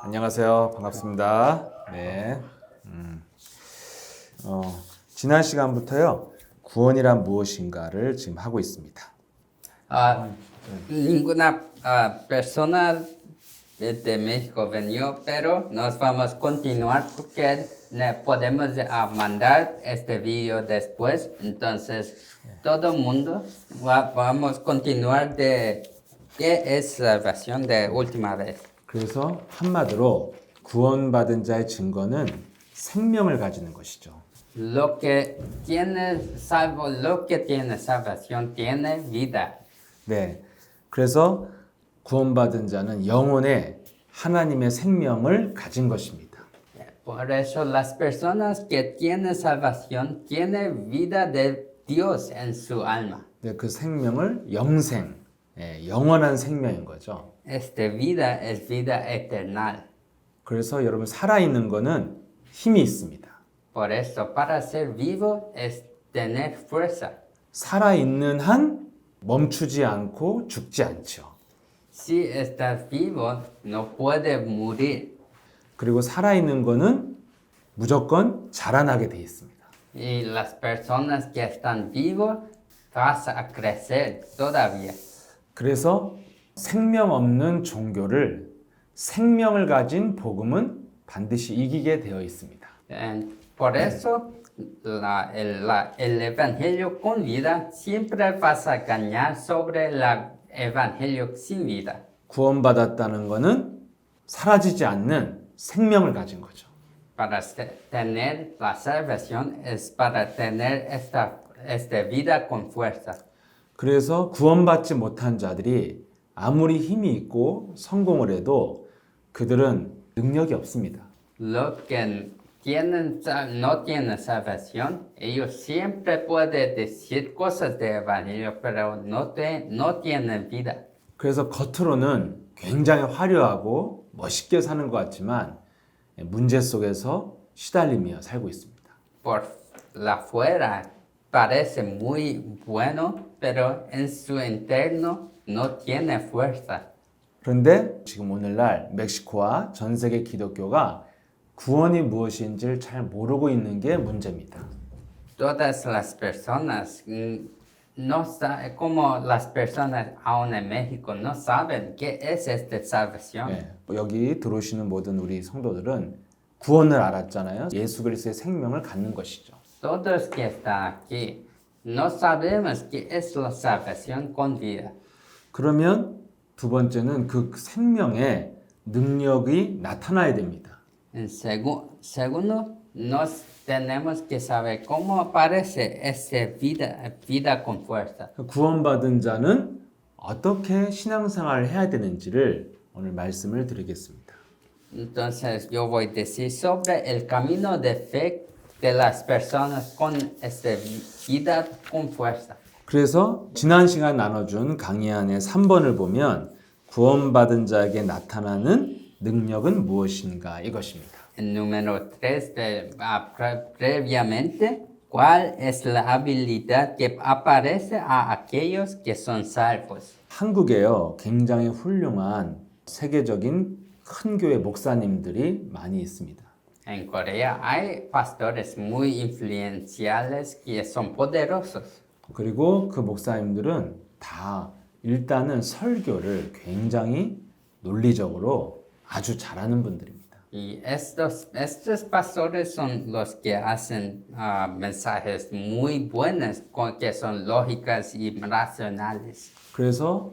안녕하세요. 반갑습니다. 네. 지난 시간부터요. 구원이란 무엇인가를 지금 하고 있습니다. Ninguna persona de México venió, pero nos vamos a continuar porque podemos mandar este video después. Entonces, todo el mundo vamos a continuar de qué es salvación de última vez. 그래서 한마디로 구원받은 자의 증거는 생명을 가지는 것이죠. Lo que tiene salvación tiene vida. 네. 그래서 구원받은 자는 영혼의 하나님의 생명을 가진 것입니다. Por eso las personas que tienen salvación tienen vida de Dios en su alma. 네, 그 생명을 영생, 영원한 생명인 거죠. Esta vida es vida eterna. 그래서 여러분 살아있는 거는 힘이 있습니다. Por eso, para ser vivo es tener fuerza. 살아있는 한 멈추지 않고 죽지 않죠. Si estás vivo, no puedes morir. 그리고 살아있는 거는 무조건 자라나게 돼 있습니다. Y las personas que están vivos vas a crecer todavía. 그래서 생명 없는 종교를 생명을 가진 복음은 반드시 이기게 되어 있습니다. Por eso, el evangelio con vida siempre vas a ganar sobre el evangelio sin vida. 구원받았다는 거는 사라지지 않는 생명을 가진 거죠. Para tener la salvación es para tener esta vida con fuerza. 그래서 구원받지 못한 자들이 아무리 힘이 있고 성공을 해도 그들은 능력이 없습니다. Los que no tienen salvación, ellos siempre pueden decir cosas de evangelio, pero no tienen vida. 그래서 겉으로는 굉장히 화려하고 멋있게 사는 것 같지만 문제 속에서 시달리며 살고 있습니다. Por la fuera parece muy bueno, pero en su interno no tiene fuerza. 그런데 지금 오늘날 멕시코와 전 세계 기독교가 구원이 무엇인지를 잘 모르고 있는 게 문제입니다. Todas las personas, como las personas aún en México, no saben qué es esta salvación. 네, 여기 들어오시는 모든 우리 성도들은 구원을 알았잖아요. 예수 그리스도의 생명을 갖는 것이죠. Todos que están aquí no sabemos qué es la salvación con vida. 그러면 두 번째는 그 생명의 능력이 나타나야 됩니다. En segundo, nos tenemos que saber cómo aparece esa vida con fuerza. 구원받은 자는 어떻게 신앙생활을 해야 되는지를 오늘 말씀을 드리겠습니다. Entonces yo voy a decir sobre el camino de fe de las personas con esta vida con fuerza. 그래서 지난 시간 나눠준 강의 안에 3번을 보면 구원받은 자에게 나타나는 능력은 무엇인가 이것입니다. El número 3, previamente, ¿cuál es la habilidad que aparece a aquellos que son salvos? 한국에요 굉장히 훌륭한 세계적인 큰 교회 목사님들이 많이 있습니다. En Corea hay pastores muy influenciales que son poderosos. 그리고 그 목사님들은 다 일단은 설교를 굉장히 논리적으로 아주 잘하는 분들입니다. Y estos pastores son los que hacen mensajes muy buenos, que son lógicas y racionales. 그래서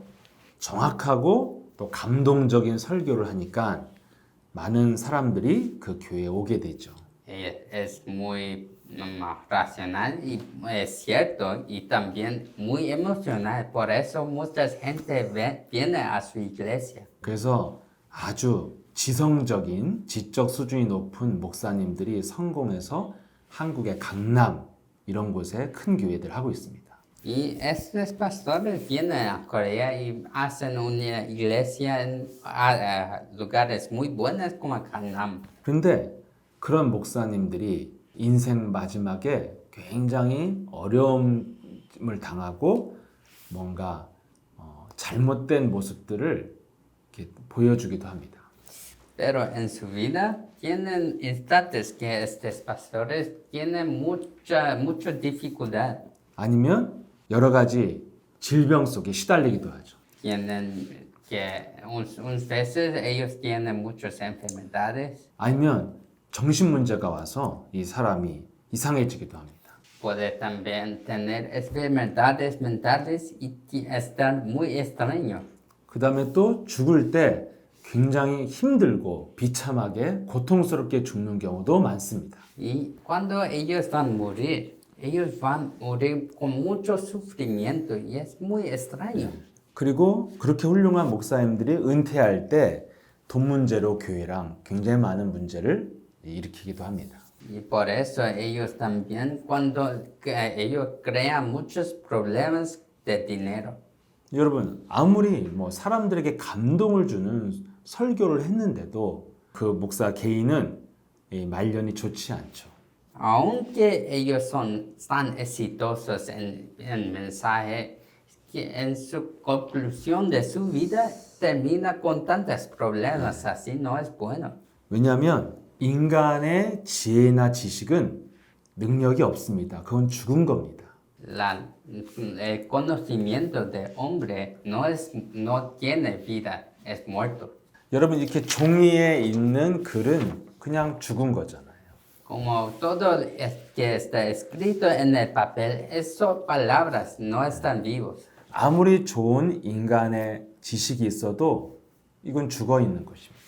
정확하고 또 감동적인 설교를 하니까 많은 사람들이 그 교회에 오게 되죠. Es muy racional y es cierto y también muy emocional. Por eso mucha gente viene a su iglesia. 그래서 아주 지성적인 지적 수준이 높은 목사님들이 성공해서 한국의 강남 이런 곳에 큰 교회들 하고 있습니다. Y estos pastores vienen a Corea y hacen una iglesia en lugares muy buenos como Gangnam. 그런데 그런 목사님들이 인생 마지막에 굉장히 어려움을 당하고 뭔가 잘못된 모습들을 이렇게 보여주기도 합니다. Pero en su vida tienen instantes que estos pastores tienen mucha dificultad. 아니면 여러 가지 질병 속에 시달리기도 하죠. Tienen que, unas veces ellos tienen muchas enfermedades. 아니면 정신 문제가 와서 이 사람이 이상해지기도 합니다. Puede también tener enfermedades mentales y estar muy extraños. 그 다음에 또 죽을 때 굉장히 힘들고 비참하게 고통스럽게 죽는 경우도 많습니다. Y cuando ellos van a morir con mucho sufrimiento y es muy extraño. 그리고 그렇게 훌륭한 목사님들이 은퇴할 때 돈 문제로 교회랑 굉장히 많은 문제를 일으키기도 합니다. Y por eso ellos también, ellos crean muchos problemas de dinero. 여러분, 아무리 뭐 사람들에게 감동을 주는 설교를 했는데도 그 목사 개인은 이 말년이 좋지 않죠. Aunque ellos son tan exitosos en mensaje, que en su conclusión de su vida termina con tantos problemas, así no es bueno. 왜냐하면 인간의 지혜나 지식은 능력이 없습니다. 그건 죽은 겁니다. El conocimiento del hombre no tiene vida, es muerto. 여러분 이렇게 종이에 있는 글은 그냥 죽은 거잖아요. Como todo que está escrito en el papel, son palabras, no están vivos. 아무리 좋은 인간의 지식이 있어도 이건 죽어 있는 것입니다.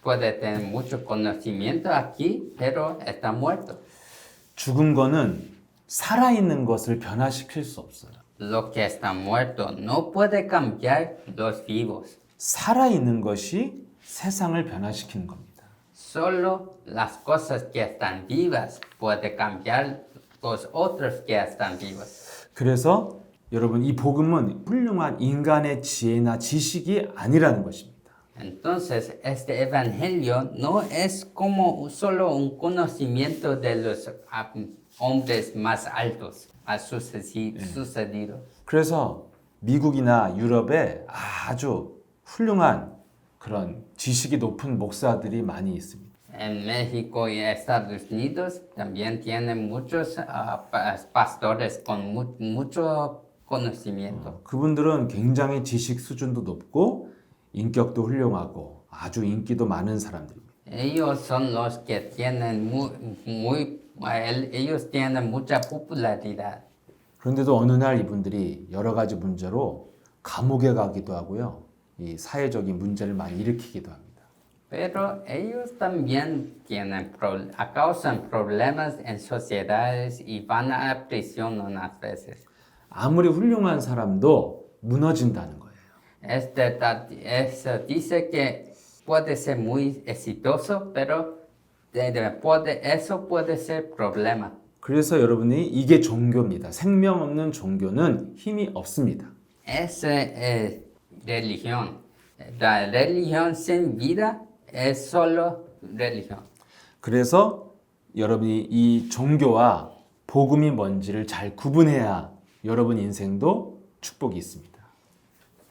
Puede tener mucho conocimiento aquí, pero está muerto. 죽은 거는 살아있는 것을 변화시킬 수 없어요. Lo que está muerto no puede cambiar los vivos. 살아있는 것이 세상을 변화시키는 겁니다. Solo las cosas que están vivas pueden cambiar los otros que están vivos. 그래서 여러분 이 복음은 훌륭한 인간의 지혜나 지식이 아니라는 것입니다. Entonces, este evangelio no es como solo un conocimiento de los hombres más altos ha sucedido. 그래서 미국이나 유럽에 아주 훌륭한 그런 지식이 높은 목사들이 많이 있습니다. En México y Estados Unidos también tienen muchos pastores con mucho conocimiento. 그분들은 굉장히 지식 수준도 높고 인격도 훌륭하고 아주 인기도 많은 사람들입니다. Ellos son los que tienen ellos tienen mucha popularidad. 그런데도 어느 날 이분들이 여러 가지 문제로 감옥에 가기도 하고요. 이 사회적인 문제를 많이 일으키기도 합니다. Pero ellos también causan problemas en sociedades y van a prisión unas veces. 아무리 훌륭한 사람도 무너진다는 거예요. Eso dice que puede ser muy exitoso, pero eso puede ser problema. 그래서 여러분이 이게 종교입니다. 생명 없는 종교는 힘이 없습니다. Esa es religión. La religión sin vida es solo religión. 그래서 여러분이 이 종교와 복음이 뭔지를 잘 구분해야 여러분 인생도 축복이 있습니다.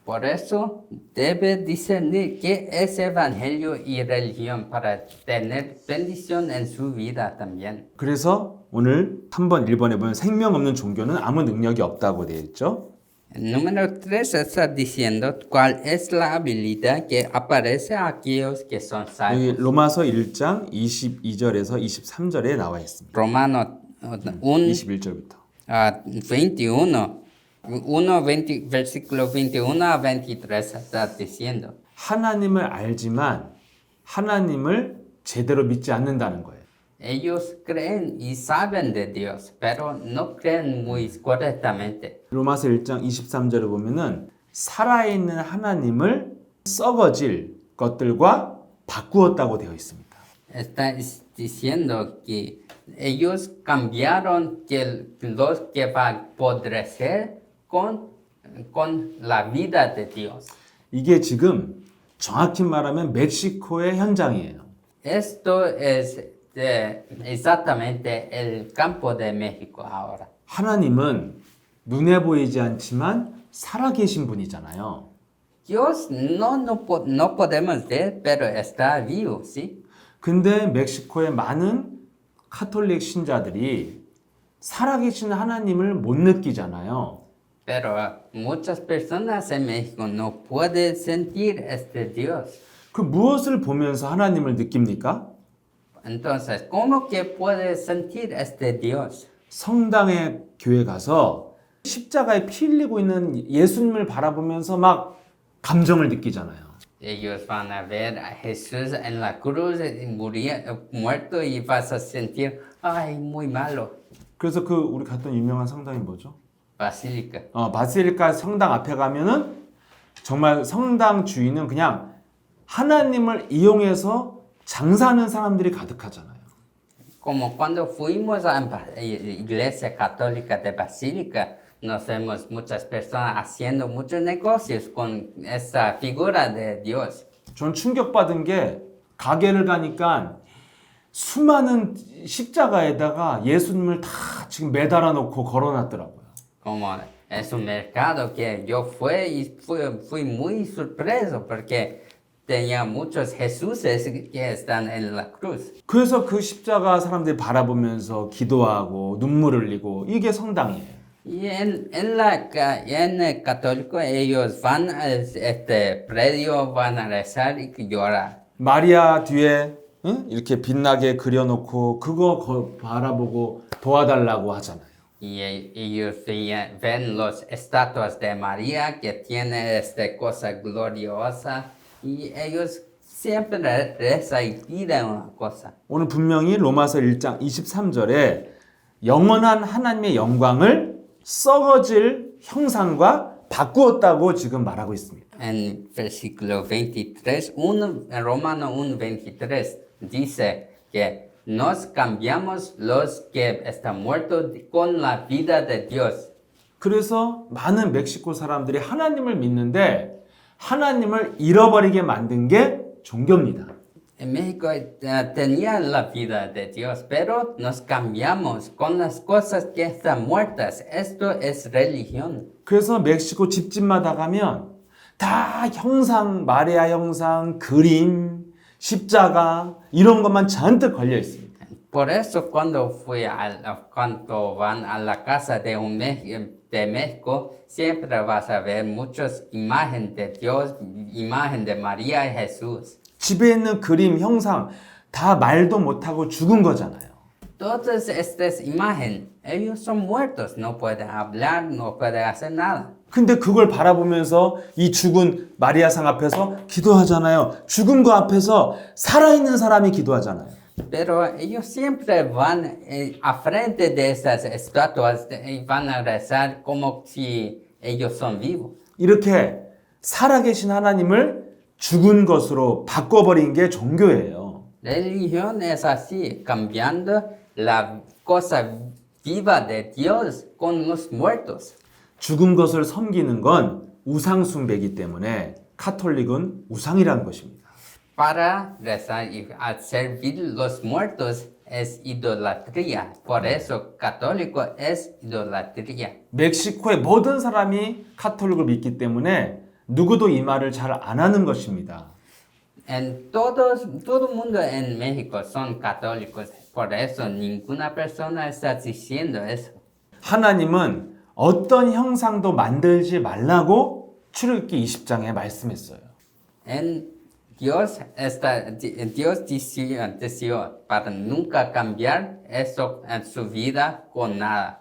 Por eso debe discernir qué es evangelio y religión para tener bendición en su vida también. 그래서 오늘 한번 1번에 보면 생명 없는 종교는 아무 능력이 없다고 되어 있죠. El número 3 está diciendo cuál es la habilidad que aparece a aquellos que son 여기 salvos. 로마서 1장 22절에서 23절에 나와 있습니다. Romano 21절부터. 21, versículo 21 a 23 está diciendo. 하나님을 알지만 하나님을 제대로 믿지 않는다는 거예요. Ellos creen y saben de Dios, pero no creen muy correctamente. 로마서 1장 23절에 보면은 살아있는 하나님을 썩어질 것들과 바꾸었다고 되어 있습니다. Está diciendo que ellos cambiaron los que van a podrecer con la vida de Dios. 이게 지금 정확히 말하면 멕시코의 현장이에요. Esto es exactamente el campo de México ahora. 하나님은 눈에 보이지 않지만 살아계신 분이잖아요. Dios no podemos ver, pero está vivo, ¿sí? 근데 멕시코의 많은 카톨릭 신자들이 살아계신 하나님을 못 느끼잖아요. Pero muchas personas en México no pueden sentir este Dios. 그 무엇을 보면서 하나님을 느낍니까? Entonces, ¿cómo que puede sentir este Dios? 성당에 교회 가서 십자가에 피 흘리고 있는 예수님을 바라보면서 막 감정을 느끼잖아요. Ellos van a ver a Jesús en la cruz muerto y vas a sentir, ay, muy malo. 그래서 그 우리 갔던 유명한 성당이 뭐죠? Basílica. 바실리카 성당 앞에 가면은 정말 성당 주인은 그냥 하나님을 이용해서 장사하는 사람들이 가득하잖아요. Como cuando fuimos a la iglesia católica de Basílica, nos vemos muchas personas haciendo muchos negocios con esa figura de Dios. 전 충격받은 게 가게를 가니까 수많은 십자가에다가 예수님을 다 지금 매달아 놓고 걸어놨더라고요. Como es un mercado que yo fui muy sorpreso porque tenía muchos Jesuses que están en la cruz. 그래서 그 십자가 사람들이 바라보면서 기도하고 눈물 흘리고 이게 성당이에요. Y en el católico ellos van a este predio, van a rezar y llorar. 마리아 뒤에 응? 이렇게 빛나게 그려놓고 그거 바라보고 도와달라고 하잖아요. Y ellos ven los estatuas de María que tiene esta cosa gloriosa y ellos siempre rezan y piden una cosa. 오늘 분명히 로마서 1장 23절에 영원한 하나님의 영광을 썩어질 형상과 바꾸었다고 지금 말하고 있습니다. En versículo 23, en Romano 1:23 dice que nos cambiamos los que están muertos con la vida de Dios. 그래서 많은 멕시코 사람들이 하나님을 믿는데 하나님을 잃어버리게 만든 게 종교입니다. En México tenía la vida de Dios, pero nos cambiamos con las cosas que están muertas. Esto es religión. 그래서 멕시코 집집마다 가면 다 형상, 마리아 형상, 그림, 십자가 이런 것만 잔뜩 걸려 있습니다. Por eso cuando cuando van a la casa de de México, siempre vas a ver muchas imágenes de Dios, imagen de María y Jesús. 집에 있는 그림, 형상 다 말도 못하고 죽은 거잖아요. Todas estas imágenes, ellos son muertos, no pueden hablar, no pueden hacer nada. 근데 그걸 바라보면서 이 죽은 마리아상 앞에서 기도하잖아요. 죽은 거 앞에서 살아있는 사람이 기도하잖아요. Pero ellos siempre van a frente de esas estatuas y van a rezar como si ellos son vivos. 이렇게 살아계신 하나님을 죽은 것으로 바꿔버린 게 종교예요. Religión es así, cambiando la cosa viva de Dios con los muertos. 죽은 것을 섬기는 건 우상 숭배이기 때문에 카톨릭은 우상이라는 것입니다. Para rezar y servir los muertos es idolatría. Por eso católico es idolatría. 멕시코의 모든 사람이 카톨릭을 믿기 때문에 누구도 이 말을 잘 안 하는 것입니다. Todo el mundo en México son católicos. Por eso ninguna persona está diciendo eso. 하나님은 어떤 형상도 만들지 말라고 출애굽기 20장에 말씀했어요. Dios decidió para nunca cambiar eso en su vida con nada.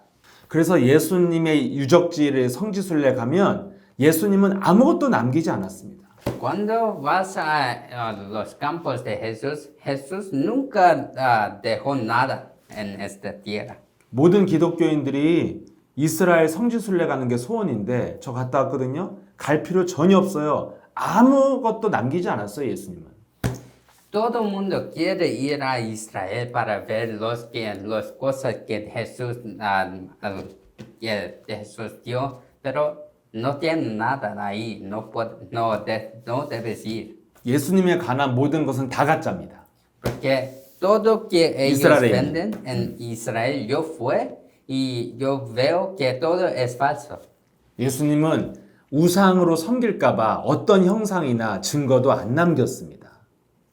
그래서 예수님의 유적지를 성지순례 가면 예수님은 아무것도 남기지 않았습니다. Cuando vas a los campos de Jesús, Jesús nunca dejó nada en esta tierra. 모든 기독교인들이 이스라엘 성지순례 가는 게 소원인데 저 갔다 왔거든요. 갈 필요 전혀 없어요. 아무것도 남기지 않았어요, 예수님은. Todo el mundo quiere ir a Israel para ver las cosas que Jesús dio, pero no tienen nada ahí, no debes ir. 예수님에 관한 모든 것은 다 가짜입니다. Porque todo que ellos Israel. venden en Israel, yo fui y yo veo que todo es falso. 예수님은 우상으로 섬길까봐 어떤 형상이나 증거도 안 남겼습니다.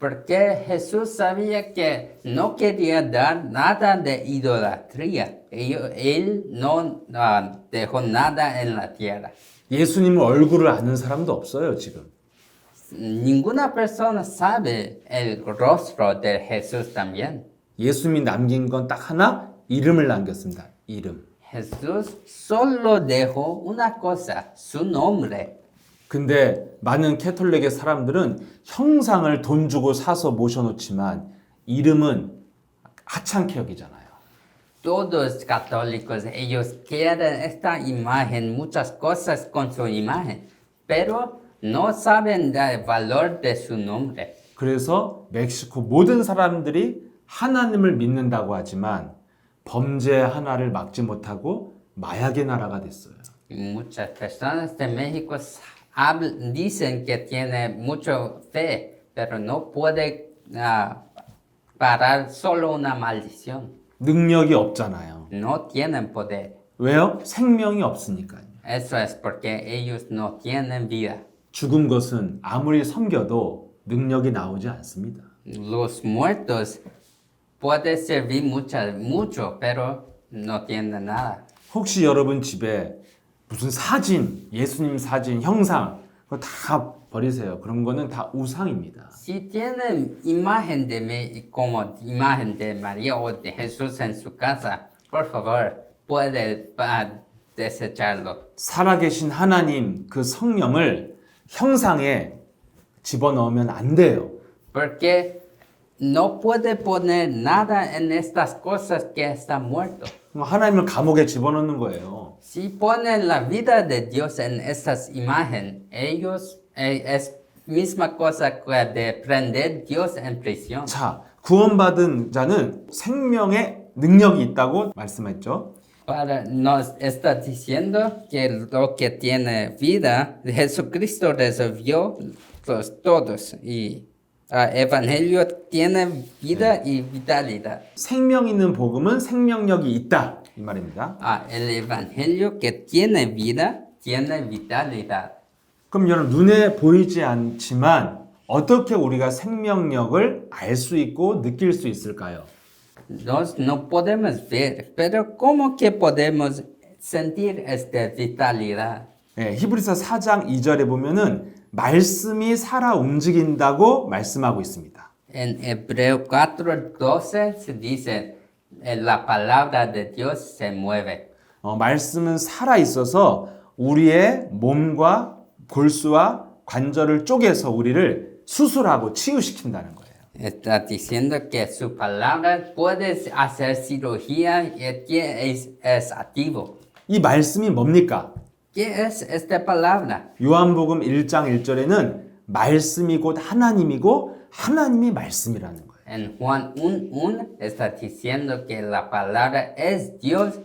Porque Jesús sabía que no quería dar nada de idolatría. Él no dejó nada en la tierra. 예수님 얼굴을 아는 사람도 없어요, 지금. Ninguna persona sabe el rostro de Jesús también. 예수님이 남긴 건 딱 하나, 이름을 남겼습니다. 이름. Jesús solo dejó una cosa, su nombre. 근데 많은 캐톨릭의 사람들은 형상을 돈 주고 사서 모셔놓지만 이름은 하찮게 여기잖아요. Todos católicos, ellos quieren esta imagen, muchas cosas con su imagen, pero no saben el valor de su nombre. 그래서 멕시코 모든 사람들이 하나님을 믿는다고 하지만 범죄 하나를 막지 못하고 마약의 나라가 됐어요. Muchas personas de México dicen que tiene mucha fe, pero no puede parar solo una maldición. 능력이 없잖아요. No tienen poder. 왜요? 생명이 없으니까요. Eso es porque ellos no tienen vida. 죽은 것은 아무리 섬겨도 능력이 나오지 않습니다. Los muertos pueden servir mucho, pero no tienen nada. 혹시 여러분 집에 무슨 사진, 예수님 사진, 형상 그거 다 버리세요. 그런 거는 다 우상입니다. Si tienen imagen como imagen de María o de Jesús en su casa, por favor, puede desecharlo. 살아계신 하나님 그 성령을 형상에 집어넣으면 안 돼요. Porque no puede poner nada en estas cosas que están muertos. 하나님을 감옥에 집어넣는 거예요. Si ponen la vida de Dios en estas imágenes, ellos es misma cosa que de prender Dios en prisión. 자, 구원받은 자는 생명의 능력이 있다고 말씀했죠. Nos está diciendo que lo que tiene vida, Jesucristo resolvió todos y Evangelio tiene vida y vitalidad. 생명 있는 복음은 생명력이 있다 이 말입니다. El Evangelio que tiene vida tiene vitalidad. 그럼 여러분 눈에 보이지 않지만 어떻게 우리가 생명력을 알 수 있고 느낄 수 있을까요? Nos no podemos ver, pero ¿cómo que podemos sentir esta vitalidad? 예, 히브리서 4장 2절에 보면은 말씀이 살아 움직인다고 말씀하고 있습니다. En Hebreo 4:12 se dice, la palabra de Dios se mueve. 말씀은 살아 있어서 우리의 몸과 골수와 관절을 쪼개서 우리를 수술하고 치유시킨다는 거예요. Está diciendo que su palabra puede hacer cirugía y que es activo. 이 말씀이 뭡니까? ¿Qué es esta palabra? 요한복음 1장 1절에는 말씀이 곧 하나님이고 하나님이 말씀이라는 거예요. En Juan 1:1 está diciendo que la palabra es Dios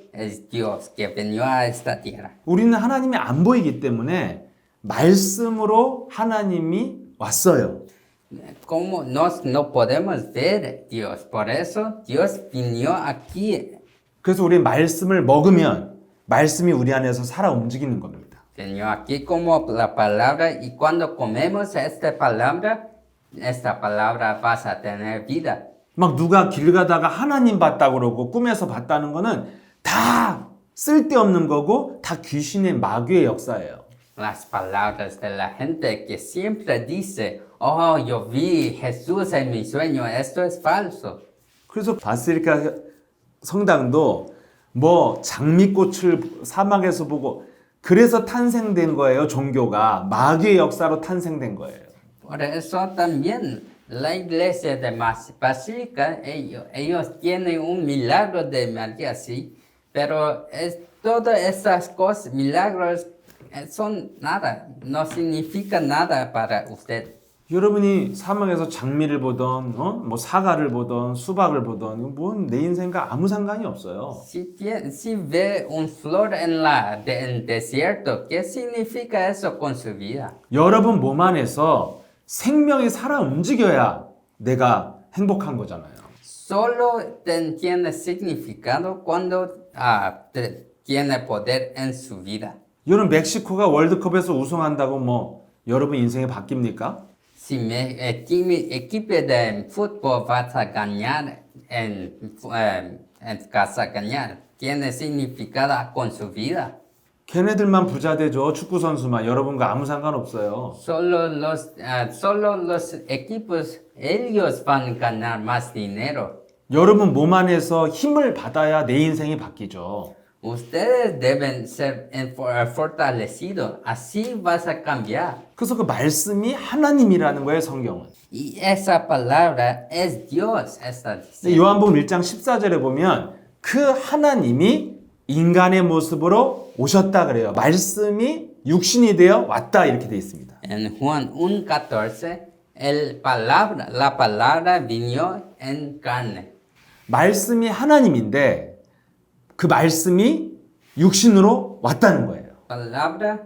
que vino a esta tierra. 우리는 하나님이 안 보이기 때문에 말씀으로 하나님이 왔어요. Como no podemos ver Dios, por eso Dios vino aquí. 그래서 우리 말씀을 먹으면 말씀이 우리 안에서 살아 움직이는 겁니다. Vino aquí como la palabra y cuando comemos esta palabra vas a tener vida. 막 누가 길 가다가 하나님 봤다 그러고 꿈에서 봤다는 거는 다 쓸데없는 거고 다 귀신의 마귀의 역사예요. Las palabras de la gente que siempre dice, oh, yo vi Jesús en mi sueño, esto es falso. 그래서 바실리카 성당도 뭐 장미꽃을 사막에서 보고 그래서 탄생된 거예요. 종교가 마귀의 역사로 탄생된 거예요. Por eso también la iglesia de Basílica, ellos tienen un milagro de María, sí, pero todas esas cosas, milagros, son nada, no significa nada para usted. 여러분이 사막에서 장미를 보던 뭐 사과를 보던 수박을 보던 뭔 내 인생과 아무 상관이 없어요. Si ve un flor en el desierto, ¿qué significa eso con su vida? 여러분 몸 안에서 생명이 살아 움직여야 내가 행복한 거잖아요. Solo tiene significado cuando tiene poder en su vida. 여러분 멕시코가 월드컵에서 우승한다고 뭐 여러분 인생이 바뀝니까? Si mi equipo de fútbol va a ganar en casa ganar, tiene significado con su vida. 걔네들만 부자 되죠. 축구 선수만. 여러분과 아무 상관없어요. Solo los equipos, ellos van a ganar más dinero. 여러분 몸 안에서 힘을 받아야 내 인생이 바뀌죠. Ustedes deben ser fortalecidos, así vas a cambiar. 그래서 그 말씀이 하나님이라는 거예요, 성경은. Y esa palabra es Dios, está 근데 diciendo. 요한복음 1장 14절에 보면 그 하나님이 인간의 모습으로 오셨다 그래요. 말씀이 육신이 되어 왔다 이렇게 되어 있습니다. En Juan 1:14, la palabra vino en carne. 말씀이 하나님인데 그 말씀이 육신으로 왔다는 거예요. Palabra,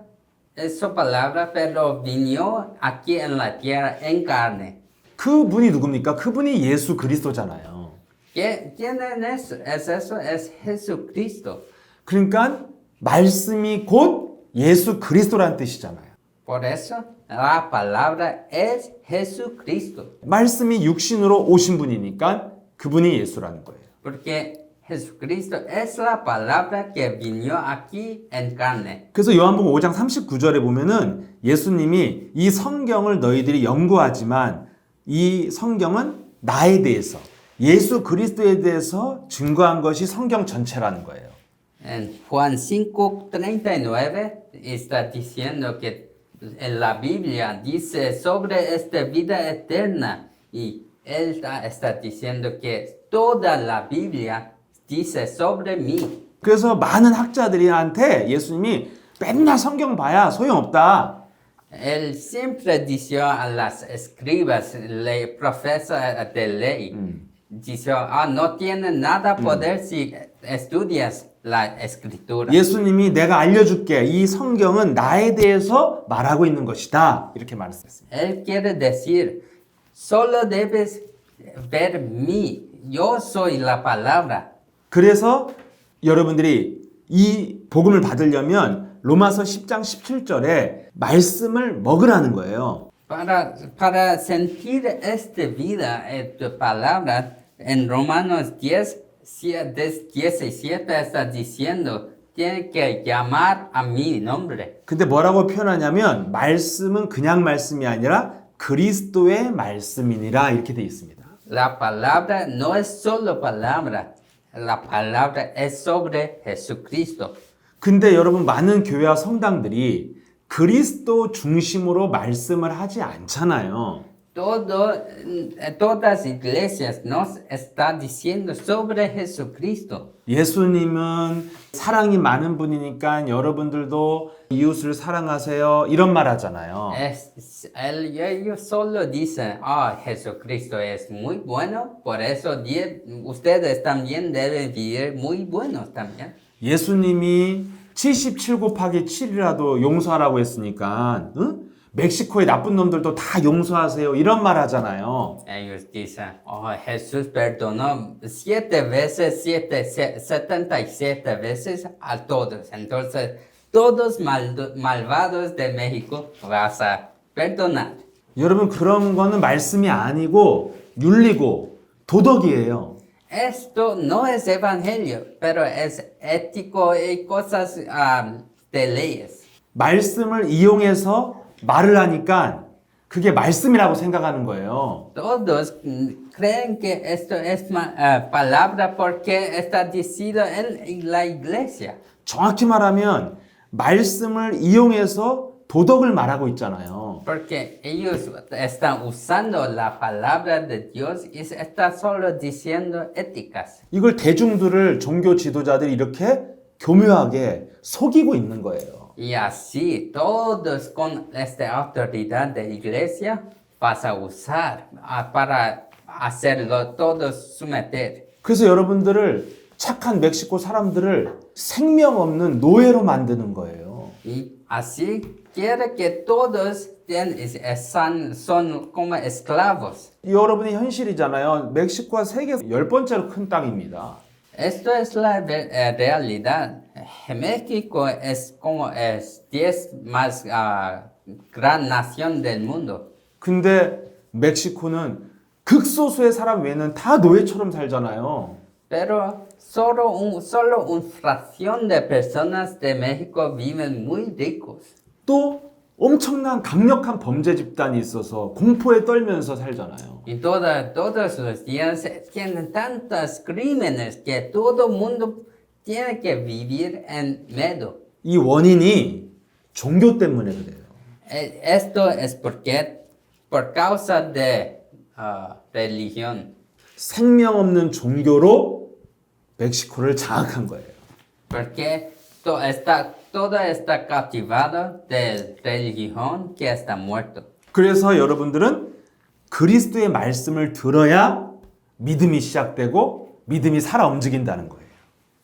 es su palabra, pero vino aquí en la tierra en carne. 그분이 누굽니까? 그분이 예수 그리스도잖아요. ¿Quién es eso? Es Jesucristo. 그러니까 말씀이 곧 예수 그리스도라는 뜻이잖아요. Por eso, la palabra es Jesucristo. 말씀이 육신으로 오신 분이니까 그분이 예수라는 거예요. Porque Jesucristo es la palabra que vino aquí en carne. 그래서 요한복음 5장 39절에 보면은 예수님이 이 성경을 너희들이 연구하지만 이 성경은 나에 대해서 예수 그리스도에 대해서 증거한 것이 성경 전체라는 거예요. En Juan 5:39 está diciendo que en la Biblia dice sobre esta vida eterna y él está diciendo que toda la Biblia dice sobre mí. 그래서 많은 학자들한테 예수님이 맨날 성경 봐야 소용없다. Él siempre dijo a las escribas, profesores de ley, dice, no tiene nada poder si estudias la escritura. 예수님이 내가 알려줄게. 이 성경은 나에 대해서 말하고 있는 것이다. 이렇게 말했습니다. Él quiere decir, solo debes ver mí, yo soy la palabra. 그래서 여러분들이 이 복음을 받으려면 로마서 10장 17절에 말씀을 먹으라는 거예요. Para sentir esta vida, tu palabra, en Romanos 17 está diciendo, tiene que llamar a mi nombre. 근데 뭐라고 표현하냐면 말씀은 그냥 말씀이 아니라 그리스도의 말씀이니라 이렇게 돼 있습니다. La palabra no es solo palabra, la palabra es sobre Jesucristo. 근데 여러분 많은 교회와 성당들이 그리스도 중심으로 말씀을 하지 않잖아요. Todas iglesias nos está diciendo sobre Jesucristo. 예수님은 사랑이 많은 분이니까 여러분들도 이웃을 사랑하세요. 이런 말 하잖아요. Ellos solo dicen, Jesucristo es muy bueno, por eso ustedes también deben vivir muy buenos también. 예수님이 77 곱하기 7이라도 용서하라고 했으니까 멕시코의 나쁜 놈들도 다 용서하세요. 이런 말 하잖아요. Ellos dicen, Jesús perdonó 77 veces a todos. Entonces, todos malvados de México vas a perdonar. 여러분 그런 거는 말씀이 아니고 윤리고 도덕이에요. Esto no es evangelio, pero es ético y cosas de leyes. 말씀을 이용해서 말을 하니까 그게 말씀이라고 생각하는 거예요. Todos creen que esto es palabra porque está dicido en la iglesia. 정확히 말하면 말씀을 이용해서 도덕을 말하고 있잖아요. Porque ellos están usando la palabra de Dios y están solo diciendo éticas. 이걸 대중들을 종교 지도자들이 이렇게 교묘하게 속이고 있는 거예요. Y así todos con esta autoridad de iglesia vas a usar para hacerlo todos someter. 그래서 여러분들을 착한 멕시코 사람들을 생명 없는 노예로 만드는 거예요. Y así quiere que todos son como esclavos. 여러분의 현실이잖아요. 멕시코가 세계 10번째로 큰 땅입니다. Esto es la realidad. México es como es 10 más gran nación del mundo. 근데 멕시코는 극소수의 사람 외에는 다 노예처럼 살잖아요. Pero solo una fracción de personas de México viven muy ricos. 또 엄청난 강력한 범죄 집단이 있어서 공포에 떨면서 살잖아요. Y todos los días tienen tantos crímenes que todo el mundo tiene que vivir en miedo. 이 원인이 종교 때문에 그래요. Esto es porque, por causa de religión. 생명 없는 종교로 멕시코를 장악한 거예요. Porque todo está cautivado de religión que está muerto. 그래서 여러분들은 그리스도의 말씀을 들어야 믿음이 시작되고 믿음이 살아 움직인다는 거예요.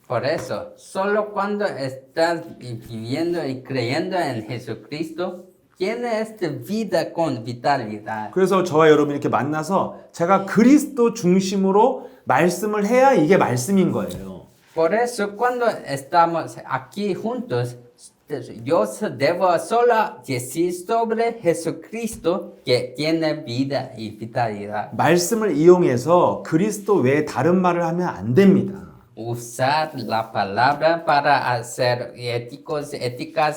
Por eso, solo cuando estás viviendo y creyendo en Jesucristo, tienes esta vida con vitalidad. 그래서 저와 여러분이 이렇게 만나서 제가 그리스도 중심으로 말씀을 해야 이게 말씀인 거예요. Por eso, cuando estamos aquí juntos, yo debo solo decir sobre Jesucristo que tiene vida y vitalidad. 말씀을 이용해서 그리스도 외에 다른 말을 하면 안 됩니다. Usar la palabra para hacer éticas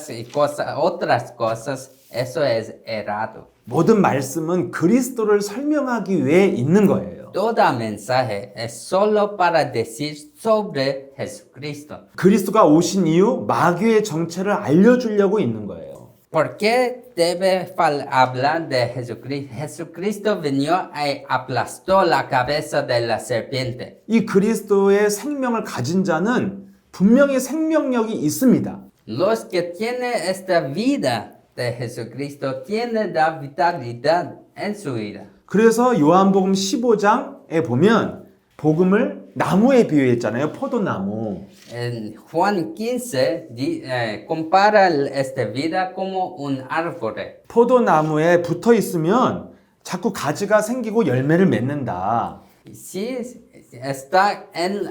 y otras cosas, eso es errado. 모든 말씀은 그리스도를 설명하기 위해 있는 거예요. Todo mensaje es solo para decir sobre Jesucristo. 그리스도가 오신 이유 마귀의 정체를 알려주려고 있는 거예요. ¿Por qué debe hablar de Jesucristo? Jesucristo vino y aplastó la cabeza de la serpiente. 이 그리스도의 생명을 가진 자는 분명히 생명력이 있습니다. Los que tienen esta vida de Jesucristo tienen la vitalidad en su vida. 그래서 요한복음 15장에 보면 복음을 나무에 비유했잖아요. 포도나무. En Juan 15 compara esta vida como un árbol. 포도나무에 붙어 있으면 자꾸 가지가 생기고 열매를 맺는다. Si está en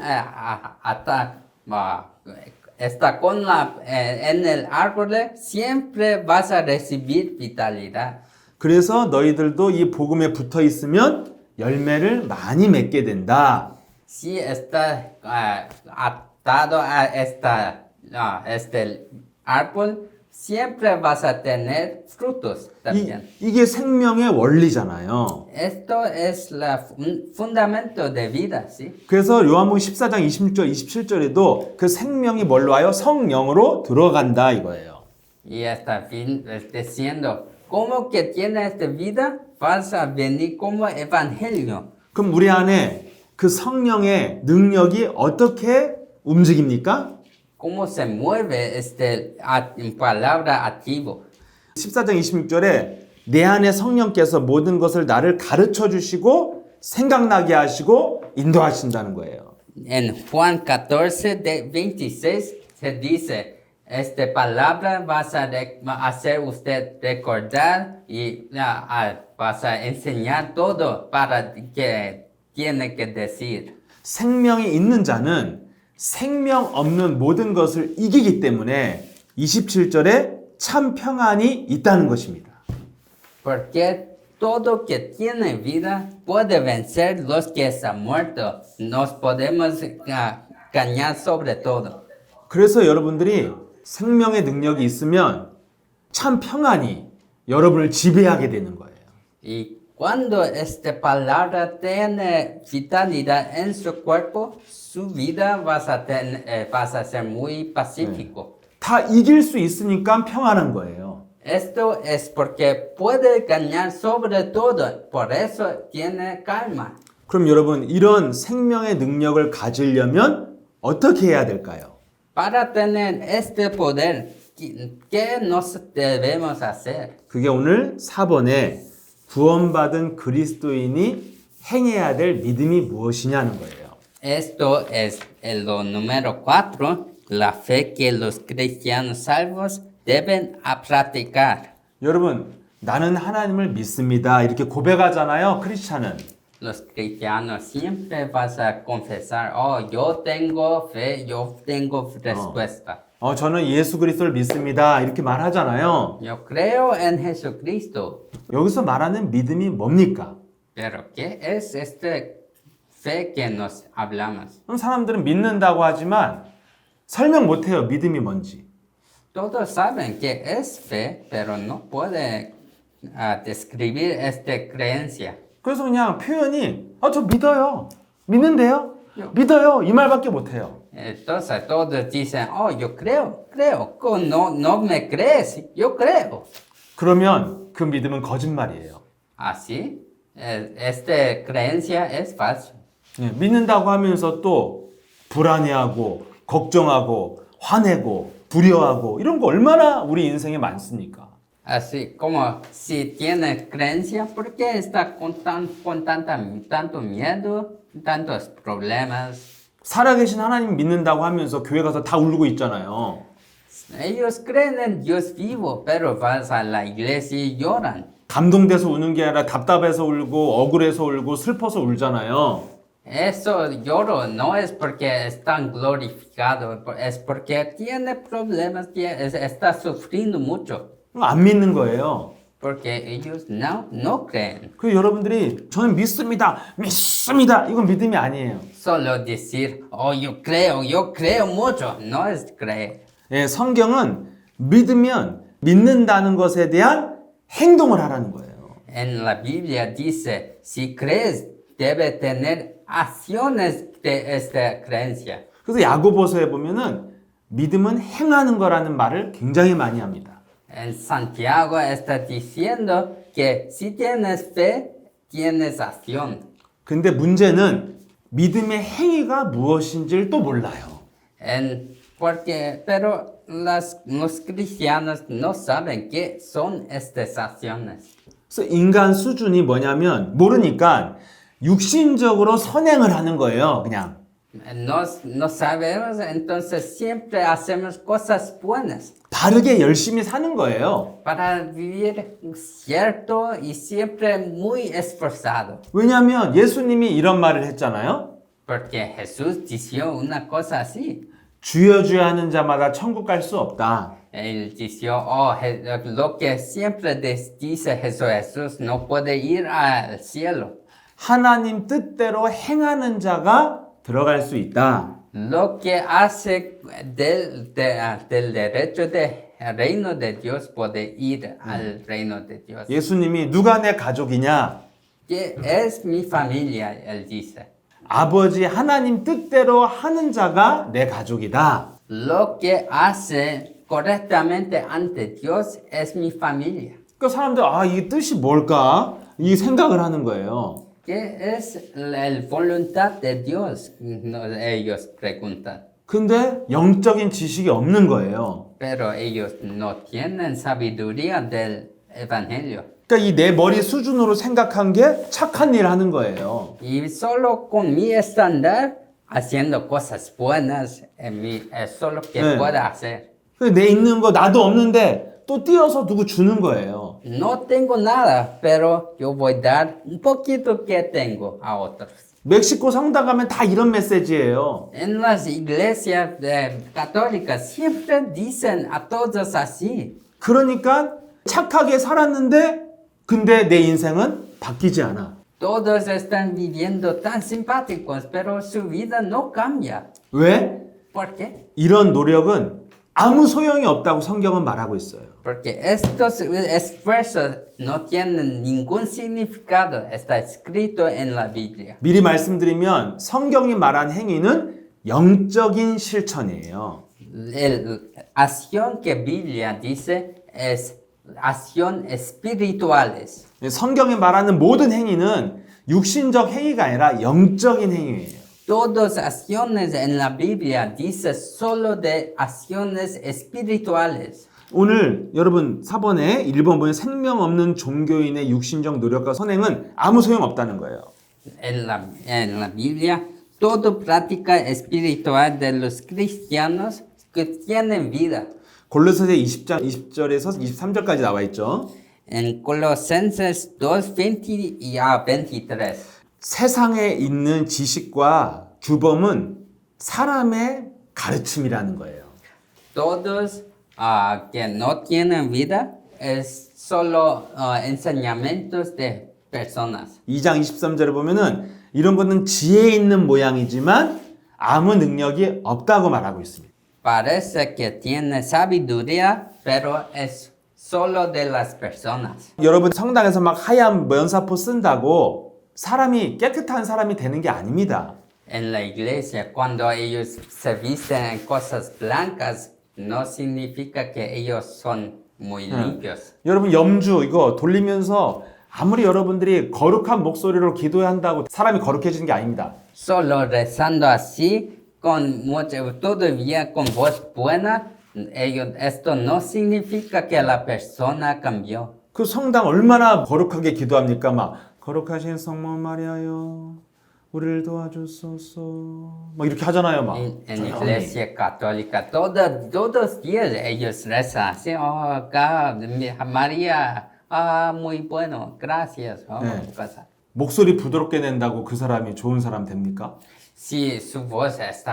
el árbol, siempre vas a recibir vitalidad. 그래서 너희들도 이 복음에 붙어 있으면 열매를 많이 맺게 된다. Si está atado a este árbol, siempre vas a tener frutos también. 이게 생명의 원리잖아요. Esto es el fundamento de vida, ¿sí? 그래서 요한복음 14장 26절, 27절에도 그 생명이 뭘로 와요? 성령으로 들어간다 이거예요. Y está diciendo, ¿cómo que tiene esta vida? Vas a venir como evangelio. 그럼 우리 안에 그 성령의 능력이 어떻게 움직입니까? ¿Cómo se mueve palabra activo? 14장 26절에 내 안에 성령께서 모든 것을 나를 가르쳐 주시고 생각나게 하시고 인도하신다는 거예요. En Juan 14, 26 se dice, esta palabra vas a hacer usted recordar y vas a enseñar todo para que tiene que decir. 생명이 있는 자는 생명 없는 모든 것을 이기기 때문에 27절에 참 평안이 있다는 것입니다. Porque todo que tiene vida puede vencer los que están muertos. Nos podemos ganar sobre todo. 그래서 여러분들이 생명의 능력이 있으면 참 평안이 여러분을 지배하게 되는 거예요. Y cuando esta palabra tiene vitalidad en su cuerpo, su vida vas a ser muy pacífico. 다 이길 수 있으니까 평안한 거예요. Esto es porque puede ganar sobre todo, por eso tiene calma. 그럼 여러분 이런 생명의 능력을 가지려면 어떻게 해야 될까요? Para tener este poder, ¿qué nos debemos hacer? 그게 오늘 4번에 구원받은 그리스도인이 행해야 될 믿음이 무엇이냐는 거예요. Esto es lo número 4, la fe que los cristianos salvos deben practicar. 여러분 나는 하나님을 믿습니다. 이렇게 고백하잖아요. 크리스찬은. los cristianos siempre vas a confesar, oh, yo tengo fe, yo tengo respuesta. 저는 예수 그리스도를 믿습니다. 이렇게 말하잖아요. Yo creo en Jesucristo. 여기서 말하는 믿음이 뭡니까? Pero, ¿qué es esta fe que nos hablamos? 그럼 사람들은 믿는다고 하지만 설명 못해요. 믿음이 뭔지. Todos saben que es fe, pero no puede describir esta creencia. 그래서 그냥 표현이 저 믿어요. 믿는데요? 믿어요. 이 말밖에 못해요. Entonces todos dicen, oh, yo creo. No me crees, yo creo. 그러면 그 믿음은 거짓말이에요. Así, esta creencia es falsa. 믿는다고 하면서 또 불안해하고 걱정하고 화내고 두려워하고 이런 거 얼마나 우리 인생에 많습니까? Así como si tiene creencia, ¿por qué está con tanto miedo, tantos problemas? 살아계신 하나님 믿는다고 하면서 교회 가서 다 울고 있잖아요. Ellos creen en Dios vivo, pero vas a la iglesia y lloran. 감동돼서 우는 게 아니라 답답해서 울고 억울해서 울고 슬퍼서 울잖아요. Eso lloro no es porque están glorificados, es porque tiene problemas, está sufriendo mucho. 안 믿는 거예요. Porque ellos no creen. 그 여러분들이 저는 믿습니다. 이건 믿음이 아니에요. Solo decir, oh, yo creo mucho, no es creer. 성경은 믿으면 믿는다는 것에 대한 행동을 하라는 거예요. En la Biblia dice, si crees, debe tener acciones de esta creencia. 그래서 야고보서에 보면은 믿음은 행하는 거라는 말을 굉장히 많이 합니다. En Santiago está diciendo que si tienes fe, tienes acción. 근데 문제는 믿음의 행위가 무엇인지를 또 몰라요. Pero los cristianos no saben qué son estas acciones. 그래서 인간 수준이 뭐냐면 모르니까 육신적으로 선행을 하는 거예요. 그냥. No sabemos, entonces siempre hacemos cosas buenas. 바르게 열심히 사는 거예요. Para vivir cierto y siempre muy esforzado. 왜냐하면 예수님이 이런 말을 했잖아요. Porque Jesús dijo una cosa así. 주여 주여 하는 자마다 천국 갈 수 없다. Él dijo, oh, lo que siempre dice Jesús no puede ir al cielo. 하나님 뜻대로 행하는 자가 들어갈 수 있다. Lo que hace del derecho del reino de Dios puede ir al reino de Dios. 예수님이 누가 내 가족이냐? Que es mi familia, él dice. 아버지 하나님 뜻대로 하는 자가 내 가족이다. Lo que hace correctamente ante Dios es mi familia. 그러니까 사람들 이 뜻이 뭘까? 이 생각을 하는 거예요. ¿Qué es la voluntad de Dios? Ellos preguntan. 근데 영적인 지식이 없는 거예요. Pero ellos no tienen sabiduría del evangelio. 그러니까 이 내 머리 수준으로 생각한 게 착한 일을 하는 거예요. Y solo con mi estándar, haciendo cosas buenas, es solo que puedo hacer. 내 있는 거 나도 없는데 또 띄어서 누구 주는 거예요. No tengo nada, pero yo voy a dar un poquito que tengo a otros. 멕시코 성당 가면 다 이런 메시지예요. En las iglesias católicas siempre dicen a todos así. 그러니까 착하게 살았는데 근데 내 인생은 바뀌지 않아. Todos están viviendo tan simpáticos, pero su vida no cambia. 왜? ¿Por qué? 이런 노력은 아무 소용이 없다고 성경은 말하고 있어요. Porque estos esfuerzos no tienen ningún significado. Está escrito en la Biblia. 미리 말씀드리면 성경이 말한 행위는 영적인 실천이에요. La acción que Biblia dice es acción espirituales. 성경이 말하는 모든 행위는 육신적 행위가 아니라 영적인 행위예요. Todas acciones en la Biblia dice solo de acciones espirituales. 오늘 여러분 4번에 1번 보면 생명 없는 종교인의 육신적 노력과 선행은 아무 소용 없다는 거예요. En la Biblia, toda práctica espiritual de los cristianos que tienen vida. 골로새서 20장 20절에서 23절까지 나와 있죠. En Colosenses 2, 20 y a 23. 세상에 있는 지식과 규범은 사람의 가르침이라는 거예요. Todos que no tienen vida es solo enseñamientos de personas. 2장 23절에 보면은 이런 것은 지혜 있는 모양이지만 아무 능력이 없다고 말하고 있습니다. Parece que tiene sabiduría, pero es solo de las personas. 여러분 성당에서 막 하얀 면사포 쓴다고 사람이 깨끗한 사람이 되는 게 아닙니다. En la iglesia, cuando ellos se visten en cosas blancas, no significa que ellos son muy limpios. 여러분 염주 이거 돌리면서 아무리 여러분들이 거룩한 목소리로 기도해야 한다고 사람이 거룩해지는 게 아닙니다. Solo rezando así, con mucho, todavía con voz buena, esto no significa que la persona cambió. 그 성당 얼마나 거룩하게 기도합니까? 막 거룩하신 성모 마리아여 우리를 도와주소서 막 이렇게 하잖아요. 막 En iglesia católica, todos los días ellos rezan así, oh, María, muy bueno, gracias. Cosas. 목소리 부드럽게 낸다고 그 사람이 좋은 사람 됩니까? Si su voz es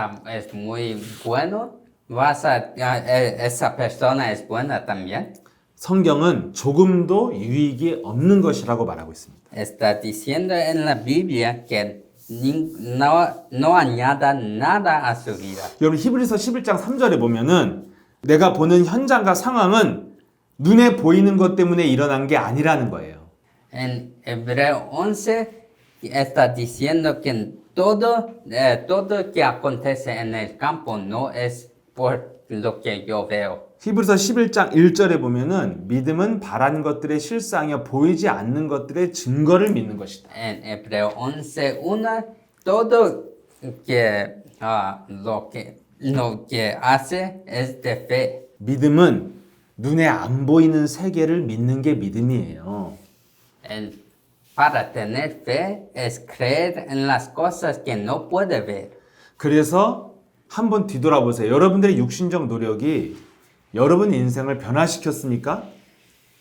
muy bueno, esa persona es buena también. 성경은 조금도 유익이 없는 것이라고 말하고 있습니다. Está diciendo en la Biblia que no añada nada a su vida. 여러분 히브리서 11장 3절에 보면은 내가 보는 현장과 상황은 눈에 보이는 것 때문에 일어난 게 아니라는 거예요. En Hebreo 11 está diciendo que todo que acontece en el campo no es por lo que yo veo. 히브리서 11장 1절에 보면은 믿음은 바라는 것들의 실상이요 보이지 않는 것들의 증거를 믿는 것이다. En Hebreo 11:1 todo lo que hace es de fe. 믿음은 눈에 안 보이는 세계를 믿는 게 믿음이에요. Para tener fe es creer en las cosas que no puede ver. 그래서 한번 뒤돌아보세요. 여러분들의 육신적 노력이 여러분 인생을 변화시켰습니까?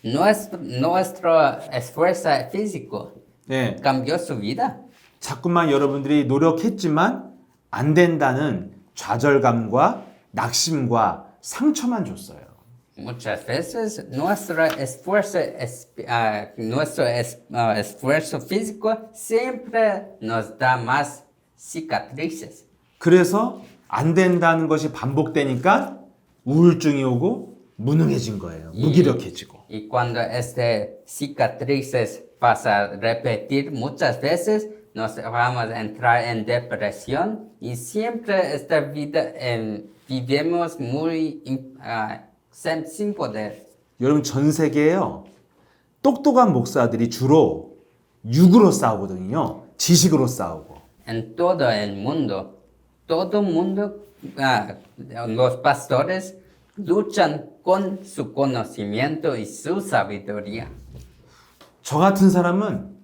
Nuestro esfuerzo físico 네. cambió su vida. 자꾸만 여러분들이 노력했지만 안 된다는 좌절감과 낙심과 상처만 줬어요. Muchas veces nuestro esfuerzo físico siempre nos da más cicatrices. 그래서 안 된다는 것이 반복되니까 우울증이 오고 무능해진 거예요. 무기력해지고. Y cuando estas cicatrices pasa a repetir muchas veces, nos vamos a entrar en depresión y siempre esta vida vivimos muy sin poder. 여러분 전 세계에요. 똑똑한 목사들이 주로 육으로 싸우거든요. 지식으로 싸우고. En todo el mundo, los pastores luchan con su conocimiento y su sabiduría. 저 같은 사람은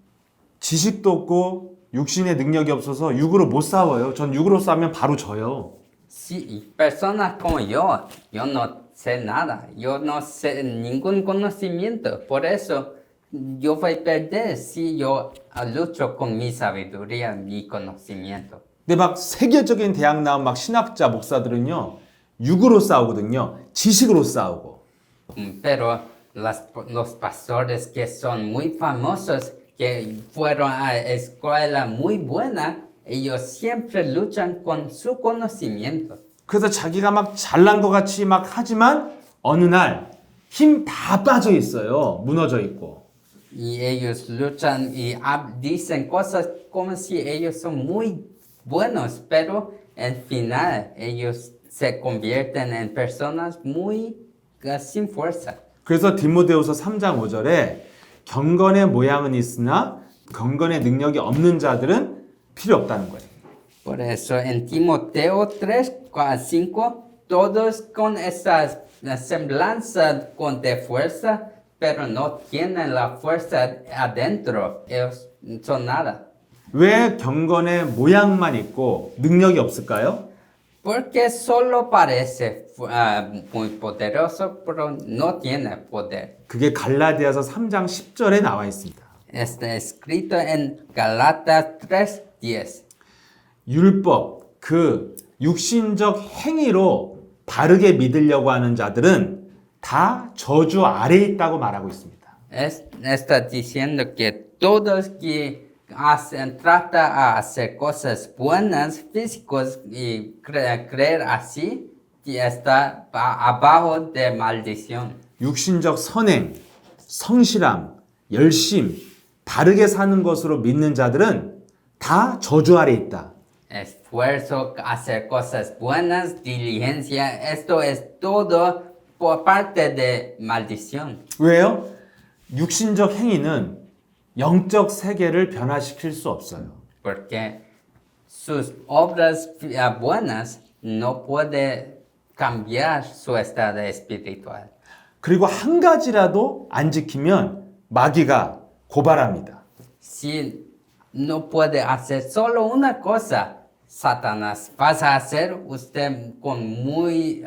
지식도 없고 육신의 능력이 없어서 육으로 못 싸워요. 전 육으로 싸우면 바로 져요. Sí, personas como yo no sé nada, yo no sé ningún conocimiento, por eso yo voy a perder si yo lucho con mi sabiduría, mi conocimiento. 근데 막 세계적인 대학 나온 막 신학자 목사들은요. 육으로 싸우거든요. 지식으로 싸우고. Pero los pastores que son muy famosos, que fueron a escuela muy buena, ellos siempre luchan con su conocimiento. 그래서 자기가 막 잘난 것 같이 막 하지만 어느 날 힘 다 빠져 있어요. 무너져 있고. Y ellos luchan y dicen cosas como si ellos son muy buenos, pero al final ellos se convierten en personas muy sin fuerza. 그래서 디모데후서 3장 5절에 경건의 모양은 있으나 경건의 능력이 없는 자들은 필요 없다는 거예요. Por eso en Timoteo 3:5 todos con esa semblanza de fuerza, pero no tienen la fuerza adentro, ellos son nada. 왜 경건의 모양만 있고 능력이 없을까요? Porque solo parece muy poderoso, pero no tiene poder. 그게 갈라디아서 3장 10절에 나와 있습니다. Está escrito en Galatas 3:10. 율법, 그 육신적 행위로 바르게 믿으려고 하는 자들은 다 저주 아래에 있다고 말하고 있습니다. Está diciendo que todos que trata a hacer cosas buenas, físicos y creer así, que está abajo de maldición. 육신적 선행, 성실함, 열심, 바르게 사는 것으로 믿는 자들은 다 저주 아래에 있다. Esfuerzo, hacer cosas buenas, diligencia, esto es todo por parte de maldición. 왜요? 육신적 행위는 영적 세계를 변화시킬 수 없어요. Porque sus obras buenas no puede cambiar su estado espiritual. 그리고 한 가지라도 안 지키면 마귀가 고발합니다. Si no puede hacer solo una cosa, Satanás vas a hacer usted con muy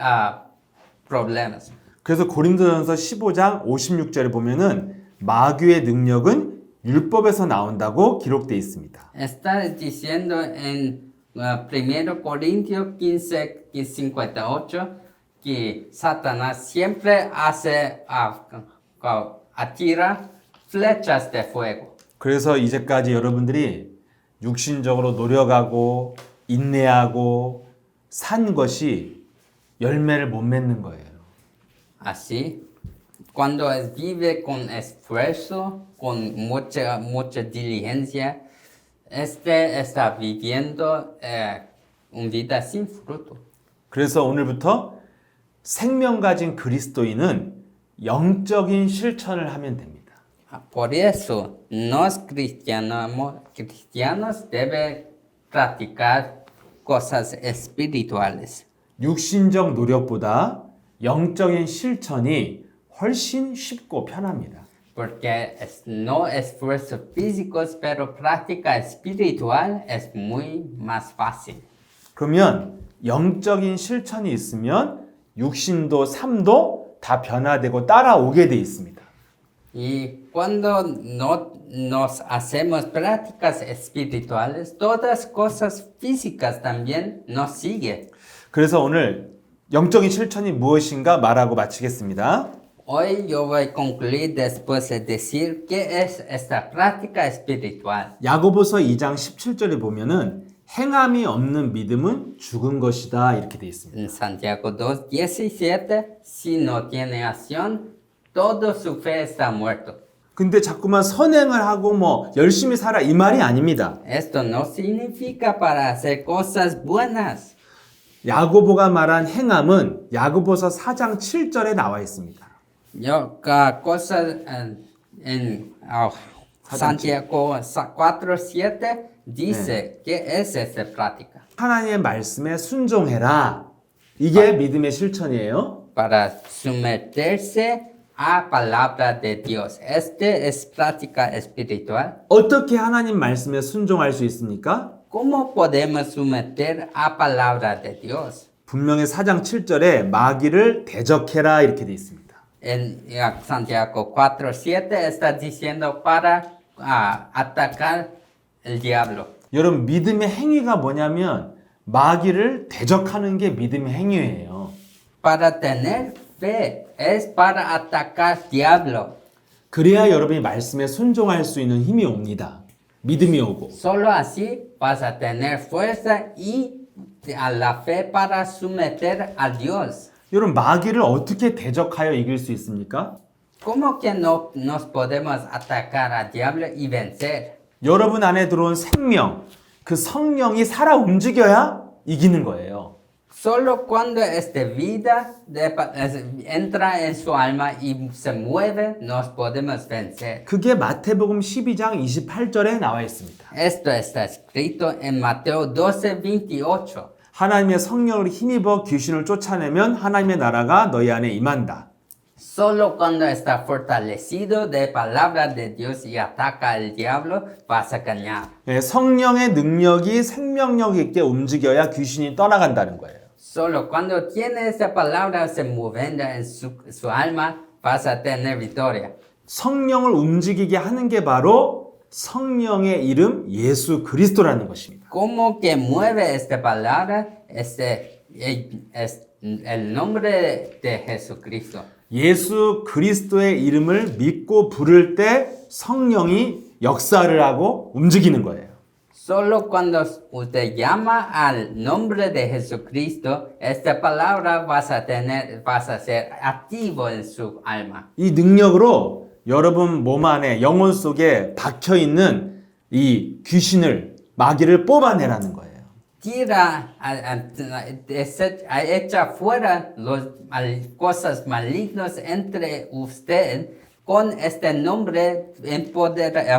problemas. 그래서 고린도전서 15장 56절에 보면은 마귀의 능력은 율법에서 나온다고 기록되어 있습니다. Está diciendo en 1 Corintios 15:58 que Satanás siempre hace atira flechas de fuego. 그래서 이제까지 여러분들이 육신적으로 노력하고 인내하고 산 것이 열매를 못 맺는 거예요. Así, cuando vive con esfuerzo, con mucha diligencia, está viviendo una vida sin fruto. 그래서 오늘부터 생명 가진 그리스도인은 영적인 실천을 하면 됩니다. Por eso, los cristianos deben practicar cosas espirituales. 육신적 노력보다 영적인 실천이 훨씬 쉽고 편합니다. Porque no esfuerzos físicos, pero práctica espiritual es muy más fácil. 그러면 영적인 실천이 있으면 육신도 삶도 다 변화되고 따라오게 돼 있습니다. Y cuando no nos hacemos prácticas espirituales, todas cosas físicas también nos siguen. 그래서 오늘 영적인 실천이 무엇인가 말하고 마치겠습니다. Hoy yo voy a concluir después de decir qué es esta práctica espiritual. 야고보서 2장 17절에 보면은 행함이 없는 믿음은 죽은 것이다 이렇게 돼 있습니다. En Santiago 2:17, si no tiene acción, todo su fe está muerto. 근데 자꾸만 선행을 하고 뭐 열심히 살아 이 말이 아닙니다. Esto no significa para hacer cosas buenas. 야고보가 말한 행함은 야고보서 4장 7절에 나와 있습니다. Cosas en Santiago 4:7 dice que es esta práctica. 하나님의 말씀에 순종해라. 이게 믿음의 실천이에요. Para someterse a palabra de Dios. Este es práctica espiritual. 어떻게 하나님 말씀에 순종할 수 있습니까? ¿Cómo podemos someter a palabra de Dios? 분명히 4장 7절에 마귀를 대적해라 이렇게 돼 있습니다. En Santiago 4:7 está diciendo para atacar el diablo. 여러분 믿음의 행위가 뭐냐면 마귀를 대적하는 게 믿음의 행위예요. Para tener fe es para atacar diablo. 그래야 여러분이 말씀에 순종할 수 있는 힘이 옵니다. 믿음이 오고. Solo así vas a tener fuerza y a la fe para someter a Dios. 여러분 마귀를 어떻게 대적하여 이길 수 있습니까? ¿Cómo que no nos podemos atacar al diablo y vencer? 여러분 안에 들어온 생명, 그 성령이 살아 움직여야 이기는 거예요. Solo cuando esta vida entra en su alma y se mueve, nos podemos vencer. 그게 마태복음 12장 28절에 나와 있습니다. Esto está escrito en Mateo 12:28. 하나님의 성령을 힘입어 귀신을 쫓아내면 하나님의 나라가 너희 안에 임한다. Solo cuando está fortalecido de palabra de Dios y ataca al diablo, vas a ganar. 네, 성령의 능력이 생명력 있게 움직여야 귀신이 떠나간다는 거예요. Solo cuando tiene esa palabra se moviendo en su alma, vas a tener victoria. 성령을 움직이게 하는 게 바로 성령의 이름 예수 그리스도라는 것입니다. ¿Cómo que mueve esta palabra? Es el nombre de Jesucristo. 예수 그리스도의 이름을 믿고 부를 때 성령이 역사를 하고 움직이는 거예요. Solo cuando usted llama al nombre de Jesucristo, esta palabra vas a ser activo en su alma. 이 능력으로 여러분 몸 안에 영혼 속에 박혀 있는 이 귀신을 마귀를 뽑아내라는 거예요. Tira, echa fuera las cosas malignas entre usted con este nombre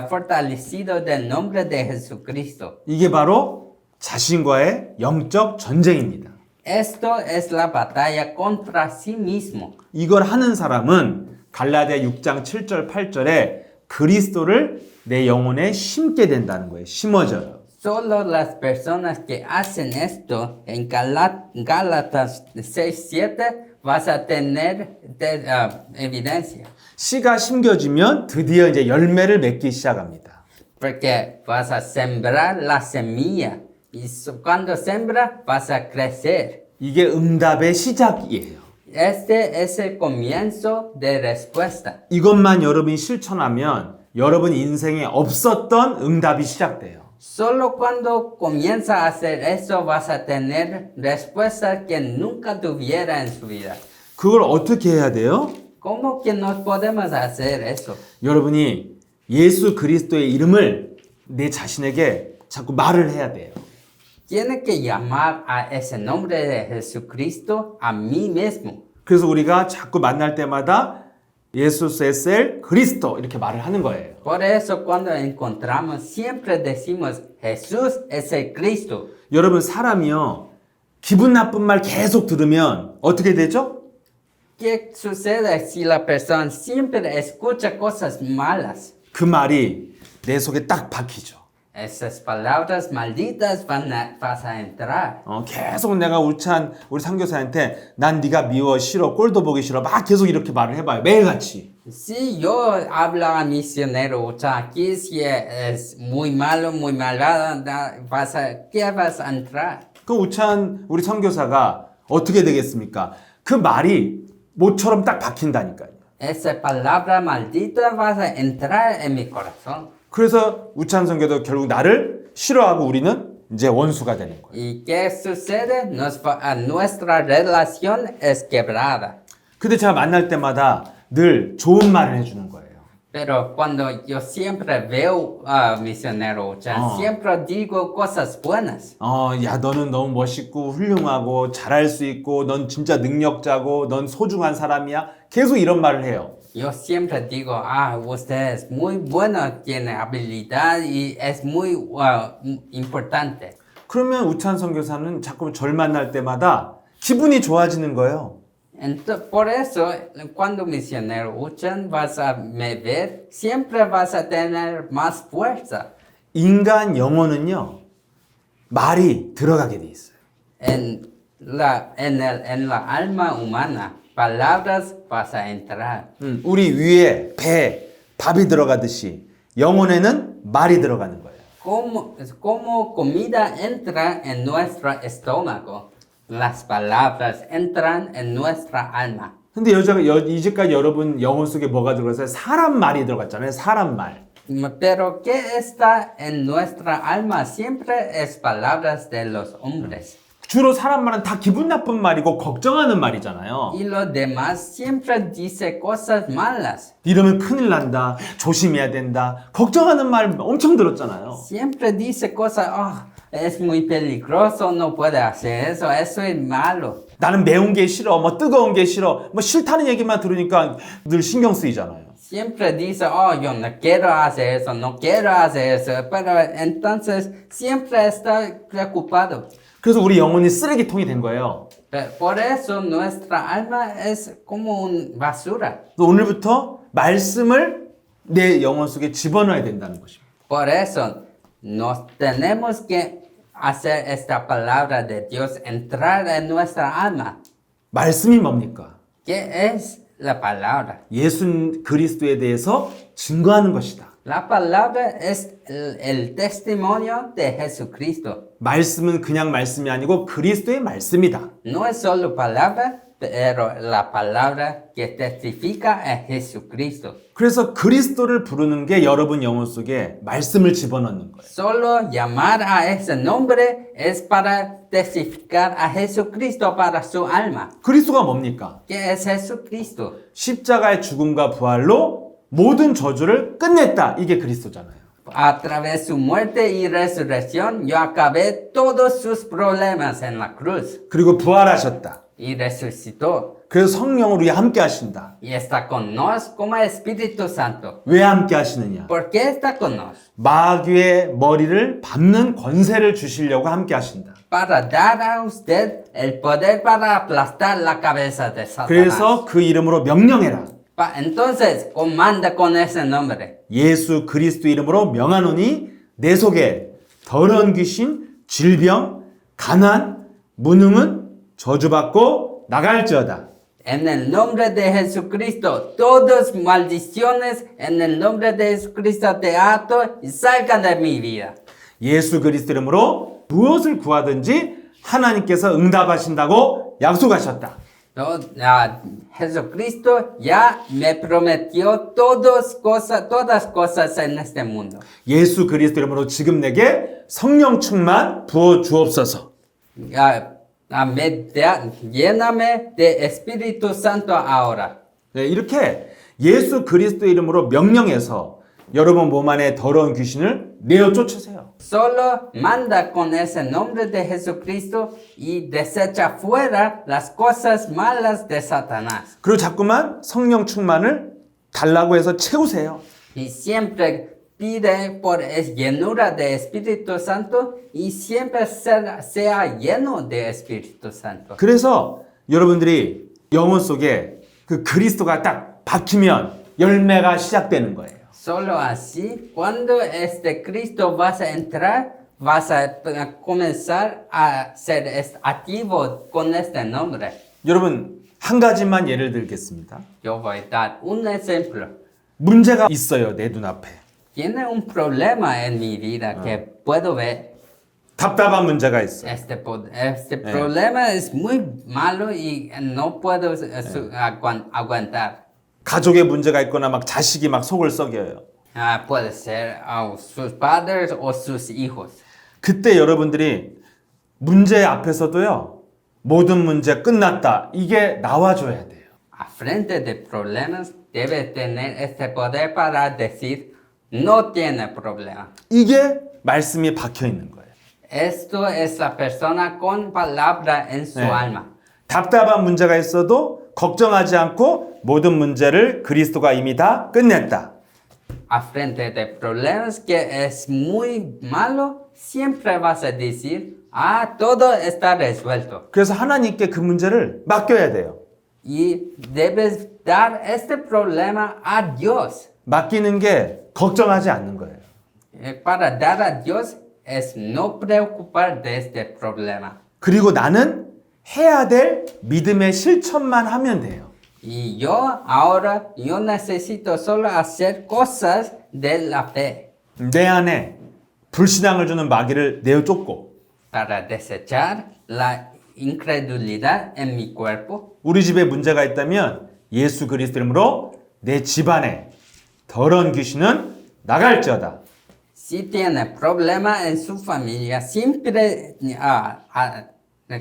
fortalecido del nombre de Jesucristo. 이게 바로 자신과의 영적 전쟁입니다. Esto es la batalla contra sí mismo. 이걸 하는 사람은 갈라디아 6장 7절 8절에 그리스도를 내 영혼에 심게 된다는 거예요. 심어져요. Solo las personas que hacen esto en Gálatas 6:7 vas a tener evidencia. 씨가 심겨지면 드디어 이제 열매를 맺기 시작합니다. Porque vas a sembrar la semilla y cuando sembra vas a crecer. 이게 응답의 시작이에요. Este es el comienzo de respuesta. 이것만 여러분이 실천하면 여러분 인생에 없었던 응답이 시작돼요. Solo cuando comienza a hacer eso vas a tener respuestas que nunca tuviera en su vida. 그걸 어떻게 해야 돼요? ¿Cómo que no podemos hacer eso? 여러분이 예수 그리스도의 이름을 내 자신에게 자꾸 말을 해야 돼요. Tiene que llamar a ese nombre de Jesucristo a mí mismo. 그래서 우리가 자꾸 만날 때마다 예수스 에셀 그리스도 이렇게 말을 하는 거예요. Por eso cuando encontramos siempre decimos Jesús es el Cristo. 여러분 사람이요 기분 나쁜 말 계속 들으면 어떻게 되죠? ¿Qué sucede si la persona siempre escucha cosas malas? 그 말이 내 속에 딱 박히죠. Esas palabras malditas vas a entrar. 계속 내가 우리 선교사한테 난 네가 미워 싫어 꼴도 보기 싫어 막 계속 이렇게 말을 해봐요. 매일같이. Si yo hablo a misionero, o sea, aquí si es muy malo, muy malvado, ¿qué vas a entrar? 그 우리 선교사가 어떻게 되겠습니까? 그 말이 모처럼 딱 박힌다니까요. Esa palabra maldita vas a entrar en mi corazón. 그래서 우찬 선교도 결국 나를 싫어하고 우리는 이제 원수가 되는 거예요. ¿Y qué sucede? Nuestra relación es quebrada. 근데 제가 만날 때마다 늘 좋은 말을 해주는 거예요. Pero cuando yo siempre veo a misionero, o sea, siempre digo cosas buenas. 야, 너는 너무 멋있고 훌륭하고 잘할 수 있고 넌 진짜 능력자고 넌 소중한 사람이야. 계속 이런 말을 해요. Yo siempre digo, usted es muy bueno, tiene habilidad y es muy importante. 그러면 우찬 선교사는 자꾸 절 만날 때마다 기분이 좋아지는 거예요. Entonces, por eso, cuando misionero Uchan vas a me ver, siempre vas a tener más fuerza. 인간 영혼은요, 말이 들어가게 돼 있어요. En la alma humana, palabras vas a entrar. 우리 위에 배, 밥이 들어가듯이 영혼에는 말이 들어가는 거예요. Como comida entra en nuestro estómago, las palabras entran en nuestra alma. 근데 이제까지 여러분 영혼 속에 뭐가 들어갔어요? 사람 말이 들어갔잖아요. 사람 말. Pero ¿qué está en nuestra alma? Siempre es palabras de los hombres. 주로 사람 말은 다 기분 나쁜 말이고 걱정하는 말이잖아요. Y lo demás siempre dice cosas malas. 이러면 큰일 난다. 조심해야 된다. 걱정하는 말 엄청 들었잖아요. Siempre dice cosas, es muy peligroso, no puede hacer eso, eso es malo. 나는 매운 게 싫어. 뭐 뜨거운 게 싫어. 뭐 싫다는 얘기만 들으니까 늘 신경 쓰이잖아요. Siempre dice, yo no quiero hacer eso, no quiero hacer eso, pero entonces siempre está preocupado. 그래서 우리 영혼이 쓰레기통이 된 거예요. Por eso nuestra alma es como una basura. 오늘부터 말씀을 내 영혼 속에 집어넣어야 된다는 것입니다. Por eso nos tenemos que hacer esta palabra de Dios entrar en nuestra alma. 말씀이 뭡니까? ¿Qué es la palabra. 예수 그리스도에 대해서 증거하는 것이다. La palabra es el testimonio de Jesucristo. 말씀은 그냥 말씀이 아니고 그리스도의 말씀이다. No es solo palabra, pero la palabra que testifica es Jesucristo. 그래서 그리스도를 부르는 게 여러분 영혼 속에 말씀을 집어넣는 거예요. Solo llamar a ese nombre es para testificar a Jesucristo para su alma. 그리스도가 뭡니까? ¿Qué es Jesucristo? 십자가의 죽음과 부활로 모든 저주를 끝냈다. 이게 그리스도잖아요. A través de su muerte y resurrección, yo acabé todos sus problemas en la cruz 그리고 부활하셨다. y resucitó. 그래서 성령으로 함께 하신다. Y está con nos como Espíritu Santo. 왜 함께 하시느냐? ¿Por qué está con nos? 마귀의 머리를 밟는 권세를 주시려고 함께 하신다. Para dar a usted el poder para aplastar la cabeza de Satanás. 그래서 그 이름으로 명령해라. Entonces, comanda con ese nombre. 예수 그리스도 이름으로 명하노니 내 속에 더러운 귀신, 질병, 가난, 무능은 저주받고 나갈지어다. En el nombre de Jesucristo, todas maldiciones, en el nombre de Jesucristo te ato y salgan de mi vida. 예수 그리스도 이름으로 무엇을 구하든지 하나님께서 응답하신다고 약속하셨다. Jesucristo ya me prometió todas cosas en este mundo. 예수 그리스도 이름으로 지금 내게 성령 충만 부어 주옵소서. Lléname de Espíritu Santo ahora. 네, 이렇게 예수 그리스도 이름으로 명령해서 여러분 몸 안에 더러운 귀신을 내어 쫓으세요. Solo manda con ese nombre de Jesucristo y desecha fuera las cosas malas de Satanás. 그리고 자꾸만 성령 충만을 달라고 해서 채우세요. Y siempre pide por llenura de Espíritu Santo y siempre sea lleno de Espíritu Santo. 그래서 여러분들이 영혼 속에 그 그리스도가 딱 박히면 열매가 시작되는 거예요. Solo así, cuando este Cristo vas a entrar, vas a comenzar a ser activo con este nombre. 여러분 한 가지만 예를 들겠습니다. Yo voy a dar un ejemplo. 문제가 있어요, 내 눈앞에. Tiene un problema en mi vida que puedo ver. 답답한 문제가 있어요. Este problema es muy malo y no puedo aguantar. 가족에 문제가 있거나 막 자식이 막 속을 썩여요. Puede ser a sus padres o sus hijos. 그때 여러분들이 문제 앞에서도요, 모든 문제 끝났다. 이게 나와줘야 돼요. A frente de problemas debe tener este poder para decir no tiene problema. 이게 말씀이 박혀 있는 거예요. Esto es la persona con palabra en su alma. 답답한 문제가 있어도 걱정하지 않고 모든 문제를 그리스도가 이미 다 끝냈다. A frente de problemas que es muy malo, siempre vas a decir, todo está resuelto. 그래서 하나님께 그 문제를 맡겨야 돼요. Y debes dar este problema a Dios. 맡기는 게 걱정하지 않는 거예요. Para dar a Dios es no preocupar de este problema. 그리고 나는 해야 될 믿음의 실천만 하면 돼요. Y yo necesito solo hacer cosas de la fe 내 안에 불신앙을 주는 마귀를 내어 쫓고 para desechar la incredulidad en mi cuerpo. 우리 집에 문제가 있다면 예수 그리스도 이름으로 내 집안에 더러운 귀신은 나갈지어다. Si tiene problema en su familia, siempre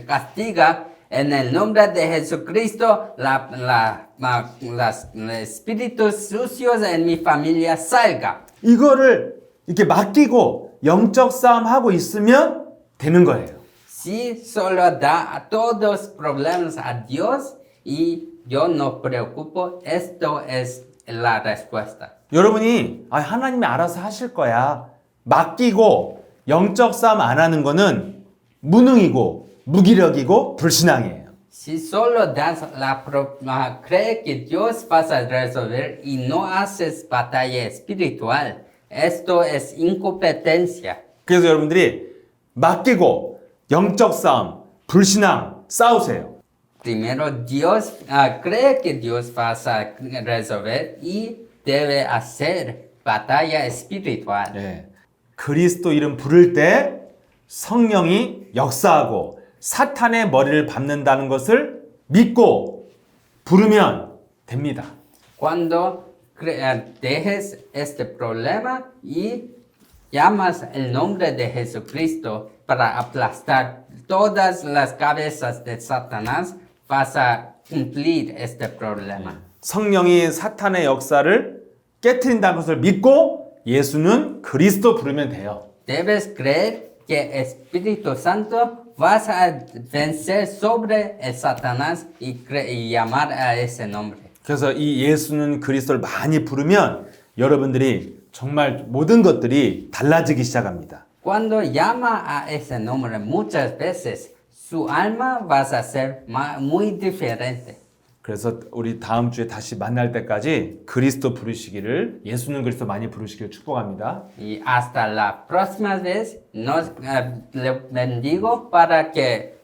castiga en el nombre de Jesucristo los espíritus sucios en mi familia salga. 이거를 이렇게 맡기고 영적 싸움 하고 있으면 되는 거예요. Si solo da a todos los problemas a Dios y yo no preocupo, esto es la respuesta. 여러분이 하나님이 알아서 하실 거야. 맡기고 영적 싸움 안 하는 거는 무능이고 무기력이고 불신앙이에요. Si solo das cree que Dios va a resolver y no haces batalla espiritual, esto es incompetencia. 그래서 여러분들이 맡기고 영적 싸움, 불신앙 싸우세요. primero Dios cree que Dios va a resolver y debe hacer batalla espiritual. 예. 그리스도 이름 부를 때 성령이 역사하고 사탄의 머리를 밟는다는 것을 믿고 부르면 됩니다. Cuando dejes este problema y llamas el nombre de Jesucristo para aplastar todas las cabezas de Satanás, vas a cumplir este problema. 성령이 사탄의 역사를 깨트린다는 것을 믿고 예수는 그리스도 부르면 돼요. Debes creer que Espíritu Santo vas a vencer sobre el Satanás y llamar a ese nombre. 그래서 이 예수는 그리스도를 많이 부르면 여러분들이 정말 모든 것들이 달라지기 시작합니다. Cuando llama a ese nombre muchas veces, su alma va a ser muy diferente. 그래서 우리 다음 주에 다시 만날 때까지 그리스도 부르시기를 예수는 그리스도 많이 부르시기를 축복합니다. Y hasta la próxima vez nos le bendigo para que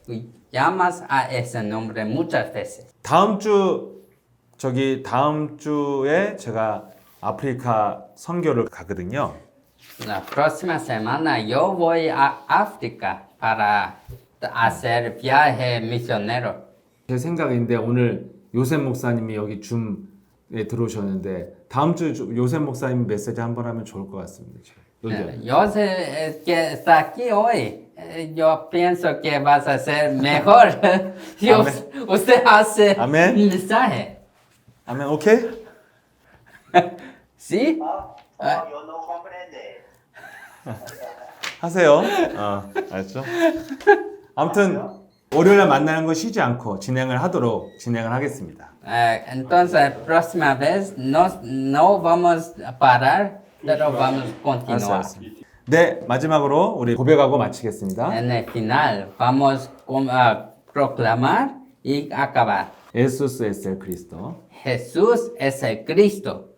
llamas a ese nombre muchas veces. 다음 주에 제가 아프리카 선교를 가거든요. La próxima semana yo voy a África para hacer viaje misionero. 제 생각인데 오늘 요셉 목사님이 여기 줌에 들어오셨는데 다음 주 요셉 목사님 메시지 한번 하면 좋을 것 같습니다. Yo sé que está aquí hoy. Yo pienso que vas a ser mejor. Usted hace Amén. un mensaje. 아멘. 오케이? ¿Sí? Yo no comprende. 하세요. 알았죠? 아무튼 월요일에 만나는 거 쉬지 않고 진행을 하겠습니다. Entonces, próxima vez no vamos a parar, pero vamos a continuar. 네, 마지막으로 우리 고백하고 마치겠습니다. En el final, vamos a proclamar y acabar. 예수스 에셀 그리스도. Jesús es el Cristo.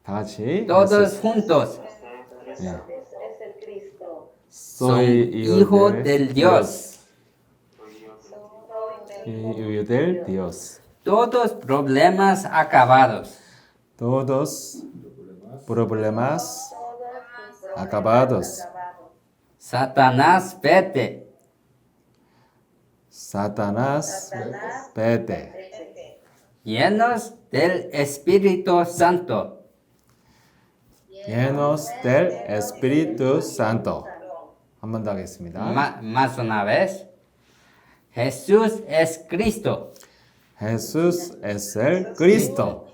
다 같이. Todos juntos. 예. Es el Cristo. Soy hijo del Dios. Hijo del Dios. Todos problemas acabados. Todos problemas acabados. Satanás, vete. Satanás, vete. Llenos del Espíritu Santo. Llenos del Espíritu Santo. 한 번 더 하겠습니다. Más una vez. Jesús es Cristo. Jesús es el Cristo.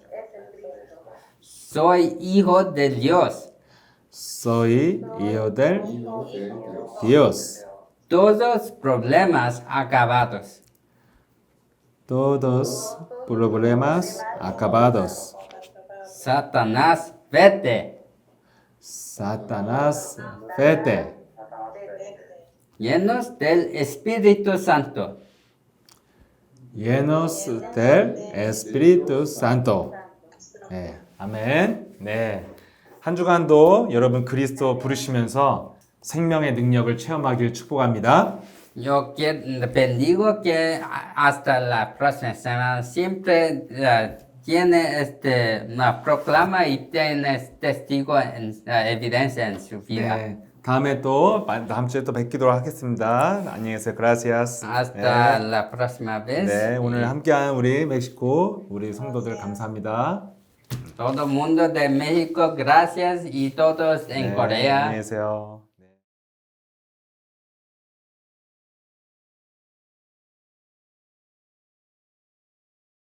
Soy hijo de Dios. Soy hijo del Dios. Todos problemas acabados. Todos problemas acabados. Satanás, vete. Satanás, vete. Llenos del Espíritu Santo. Llenos del Espíritu Santo. 네, 아멘. 네, 한 주간도 여러분 그리스도 부르시면서 생명의 능력을 체험하길 축복합니다. Yo bendigo que hasta la próxima semana siempre tiene una proclama y tiene testigo, evidencia en su vida. 네, 다음 주에 또 뵙기도록 하겠습니다. 안녕히 계세요. Gracias. Hasta 네, la próxima vez. 네, 오늘 함께한 우리 멕시코 우리 성도들 감사합니다. Todo mundo de México, gracias y todos en 네, Corea. 안녕히 계세요.